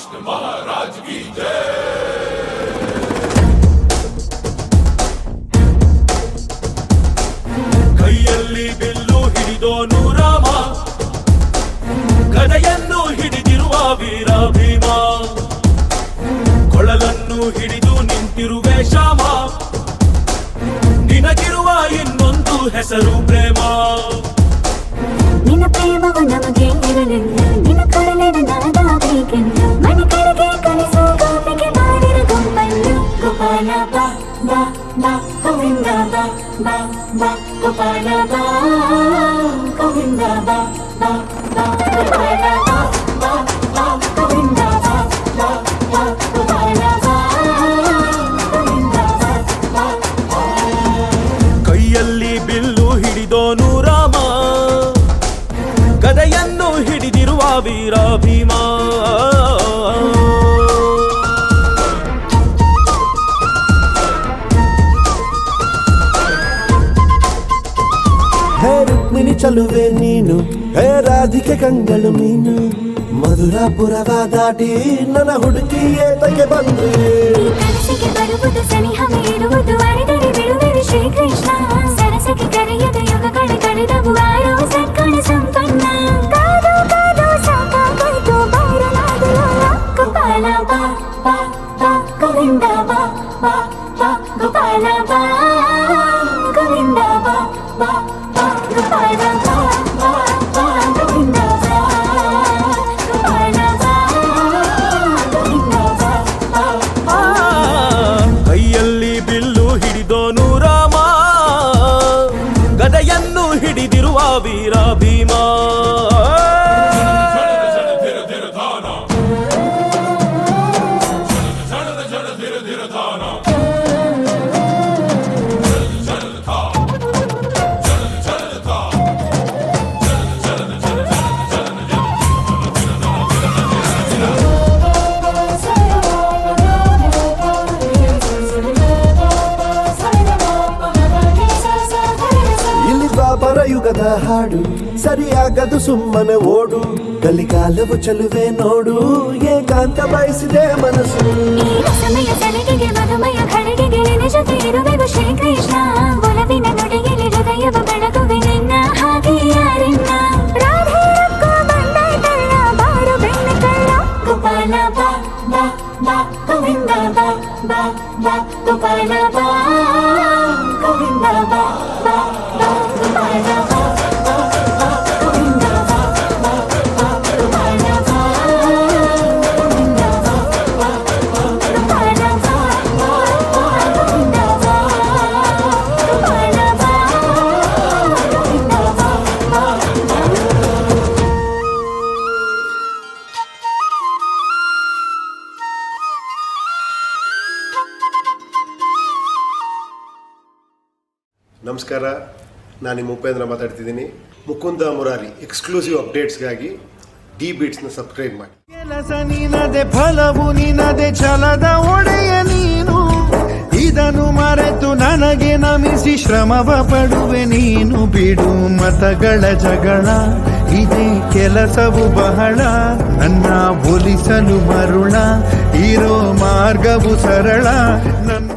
कृष्ण महाराज की जय। ಕೈಯಲ್ಲಿ ಬಿಲ್ಲು ಹಿಡಿದೋನು ರಾಮ, ಗದೆಯನ್ನು ಹಿಡಿದಿರುವ ವೀರ ಭೀಮ, ಕೊಳಲನ್ನು ಹಿಡಿದು ನಿಂತಿರುವೆ ಶ್ಯಾಮ, ನಿನಗಿರುವ ಇನ್ನೊಂದು ಹೆಸರು ಪ್ರೇಮ. ನಿನ್ನ ಪ್ರೇಮವು ನಮಗೆ ಇರಲಿಲ್ಲ, ನಿನ್ನ ಕೊಡಲಿರದಾಗಬೇಕೆಂದು ಮನೆ ಕಡೆಗೆ ಕಲಿಸೋ ಗೋಪಿಗೆ ಮಾಡಿರ ಗೊಂಬಲ್ಲು. ಗೋಪಾಲ ಬಾ ಬಾ ಬಾ ಗೋವಿಂದ ಬಾ ಬಾ ಬಾ ಗೋಪಾಲ ಬಾ ಗೋವಿಂದ ಬಾ ಬಾ ಬಾ ಗೋಪಾಲ ಬಾ ಬಾ ಬಾ ಗೋವಿಂದ ಬಾ ಬಾ ಬಾ ಗೋಪಾಲ ಬಾ ಗೋವಿಂದ ಬಾ ಬಾ. ಕೈಯಲ್ಲಿ ಬಿಲ್ಲು ಹಿಡಿದೋನು ರಾಮ, ಗದೆಯನ್ನು ಹಿಡಿದಿರುವ ವೀರ ಭೀಮ. ಹೇ ರುಕ್ಮಿಣಿ ಚಲುವೆ ನೀನು, ಹೇ ರಾಧಿಕೆ ಕಂಗಳು ಮೀನು, ಮಧುರಾಪುರವ ದಾಟಿ ನನ್ನ ಹುಡುಕಿ ಏತಕ್ಕೆ ಬಂದ್ರೆ. ಈ ಕನಸಿಗೆ ಬರುವುದು ಸನಿಹ ಇರುವುದು ಅರಿದರೆ ಬಿಡುವೆನು ಶ್ರೀಕೃಷ್ಣ. ಸರಸಕ್ಕೆ ಕರೆಯದ ಯುಗಗಳ ಕಳೆದವು ಆರೋ ಸತ್ಕಣ ಸಂಪನ್ನ. ಕಾದು ಕಾದು ಸಾಕಾಗೋಯ್ತು ಬಾರಲಾಗಲು. ಗೋಪಾಲ ಬಾ ಬಾ ಬಾ ಗೋವಿಂದ ಬಾ ಬಾ ಬಾ ಗೋಪಾಲ ಬಾ ಗೋವಿಂದ ಬಾ ಬಾ ಬಾ ಗೋಪಾಲ ಬಾ ಬಾ ಬಾ ಗೋವಿಂದ ಬಾ ಗೋಪಾಲ ಬಾ ಗೋವಿಂದ ಬಾ ಬಾ ಬಾ. ಕೈಯಲ್ಲಿ ಬಿಲ್ಲು ಹಿಡಿದೋನು ರಾಮ, ಗದೆಯನ್ನು ಹಿಡಿದಿರುವ ವೀರ ಭೀಮ. ಇಲ್ಲಿ ದ್ವಾಪರ ಯುಗದ ಹಾಡು ಸರಿಯಾಗದು ಸುಮ್ಮನೆ ಓಡು. ಕಲಿಕಾಲವು ಚಲುವೆ ನೋಡು, ಏಕಾಂತ ಬಯಸಿದೆ ಮನಸ್ಸು. ಈ ರಸಮಯ ಸಲಿಗೆಗೆ ಮಧುಮಯ ಖಡ್ಗೆಗೆ ನಿನ್ನ ಜೊತೆ ಇರುವೆವು ಶ್ರೀಕೃಷ್ಣ. ಒಲವಿನ ನುಡಿಯಲ್ಲಿ ಹೃದಯವ ಬೆಳಗುವೆ ನಿನ್ನ ಹಾಗೆ ಯಾರಿನ್ನ. ರಾಧೆ ರೊಕ್ಕ ಬಂದಾಯ್ತಲ್ಲ ಬಾರು ಬೆಣ್ಣೆ ಕಳ್ಳ. ಗೋಪಾಲ ಬಾ ಬಾ ಬಾ ಗೋವಿಂದ ಬಾ ಬಾ ಬಾ ಗೋಪಾಲ ಬಾ ಗೋವಿಂದ ಬಾ ಬಾ ಬಾ ಗೋಪಾಲ ಬಾ ಬಾ ಬಾ ಗೋವಿಂದ ಬಾ ಬಾ ಬಾ ಗೋಪಾಲ ಬಾ ಗೋವಿಂದ ಬಾ ಬಾ ಬಾ ಗೋಪಾಲ ಬಾ ಬಾ ಬಾ ಗೋವಿಂದ ಬಾ ಗೋಪಾಲ ಬಾ ಗೋವಿಂದ ಬಾ ಬಾ ಬಾ. ನಮಸ್ಕಾರ, ನಾನು ನಿಮ್ಮ ಉಪೇಂದ್ರ ಮಾತಾಡ್ತಿದ್ದೀನಿ. ಮುಕುಂದ ಮುರಾರಿ ಎಕ್ಸ್ಕ್ಲೂಸಿವ್ ಅಪ್ಡೇಟ್ಸ್ಗಾಗಿ ಡಿ ಬೀಟ್ಸ್ನ ಸಬ್ಸ್ಕ್ರೈಬ್ ಮಾಡಿ. ಕೆಲಸ ನಿನದೆ, ಫಲವು ನಿನದೆ, ಛಲದ ಒಡೆಯ ನೀನು. ಇದನ್ನು ಮರೆತು ನನಗೆ ನಮಿಸಿ ಶ್ರಮವ ಪಡುವೆ ನೀನು. ಬಿಡು ಮತಗಳ ಜಗಳ, ಇದೇ ಕೆಲಸವು ಬಹಳ. ನನ್ನ ಒಲಿಸಲು ಮರುಳ, ಇರೋ ಮಾರ್ಗವು ಸರಳ. ನನ್ನ